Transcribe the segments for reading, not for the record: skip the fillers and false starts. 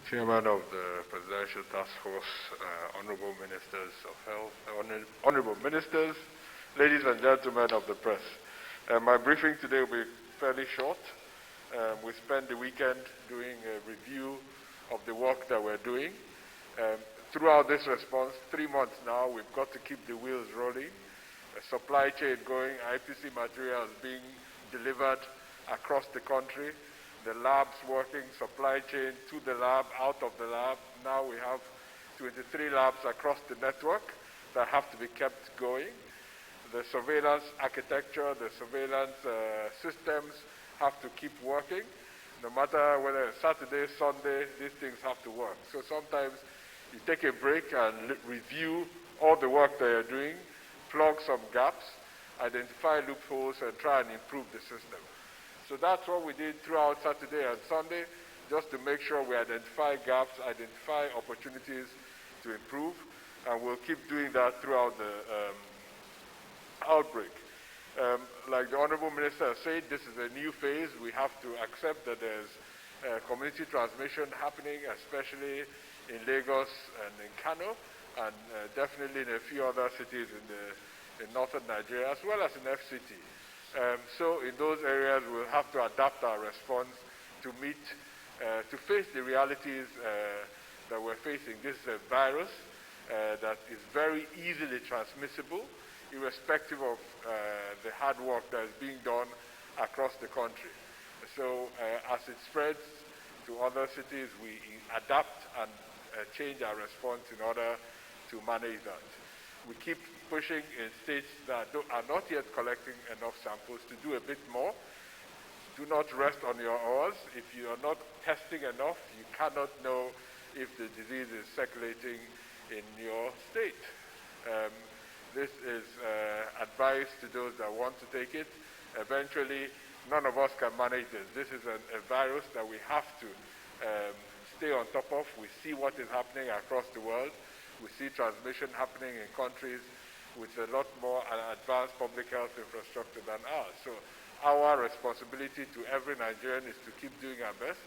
Chairman of the Presidential Task Force, Honorable Ministers of Health, Honorable Ministers, ladies and gentlemen of the press. My briefing today will be fairly short. We spent the weekend doing a review of the work that we're doing. Throughout this response, 3 months now, we've got to keep the wheels rolling, supply chain going, IPC materials being delivered across the country, the labs working, supply chain to the lab, out of the lab. Now we have 23 labs across the network that have to be kept going. The surveillance architecture, the surveillance systems have to keep working. No matter whether it's Saturday, Sunday, these things have to work. So sometimes you take a break and review all the work that you're doing, plug some gaps, identify loopholes, and try and improve the system. So that's what we did throughout Saturday and Sunday, just to make sure we identify gaps, identify opportunities to improve, and we'll keep doing that throughout the outbreak. Like the Honorable Minister said, this is a new phase. We have to accept that there's community transmission happening, especially in Lagos and in Kano, and definitely in a few other cities in northern Nigeria, as well as in FCT. So in those areas, we'll have to adapt our response to meet, to face the realities that we're facing. This is a virus that is very easily transmissible, irrespective of the hard work that is being done across the country. So as it spreads to other cities, we adapt and change our response in order to manage that. We keep pushing in states that are not yet collecting enough samples to do a bit more. Do not rest on your oars. If you are not testing enough, you cannot know if the disease is circulating in your state. This is advice to those that want to take it. Eventually, none of us can manage this. This is a virus that we have to stay on top of. We see what is happening across the world. We see transmission happening in countries with a lot more advanced public health infrastructure than ours. So our responsibility to every Nigerian is to keep doing our best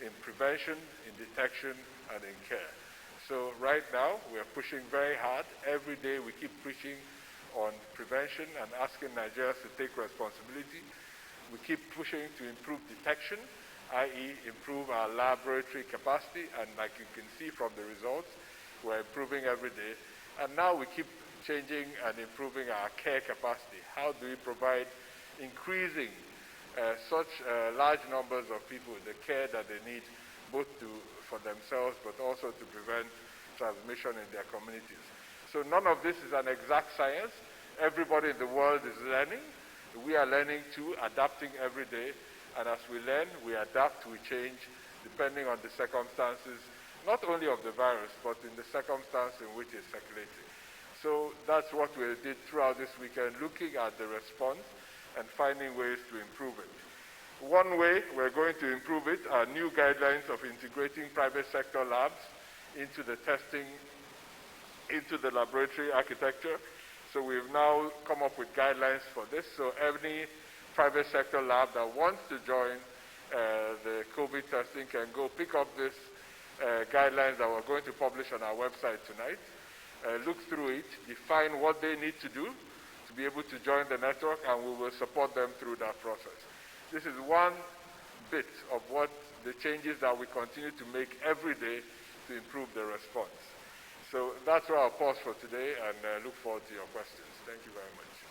in prevention, in detection, and in care. So right now, we are pushing very hard. Every day, we keep pushing on prevention and asking Nigerians to take responsibility. We keep pushing to improve detection, i.e. improve our laboratory capacity, and like you can see from the results, we're improving every day. And now we keep changing and improving our care capacity. How do we provide increasing such large numbers of people the care that they need, both for themselves, but also to prevent transmission in their communities. So none of this is an exact science. Everybody in the world is learning. We are learning too, adapting every day. And as we learn, we adapt, we change, depending on the circumstances, not only of the virus, but in the circumstance in which it's circulating. So that's what we did throughout this weekend, looking at the response and finding ways to improve it. One way we're going to improve it are new guidelines of integrating private sector labs into the testing, into the laboratory architecture. So we've now come up with guidelines for this. So any private sector lab that wants to join the COVID testing can go pick up this guidelines that we're going to publish on our website tonight, look through it, define what they need to do to be able to join the network, and we will support them through that process. This is one bit of what the changes that we continue to make every day to improve the response. So that's where I'll pause for today, and look forward to your questions. Thank you very much.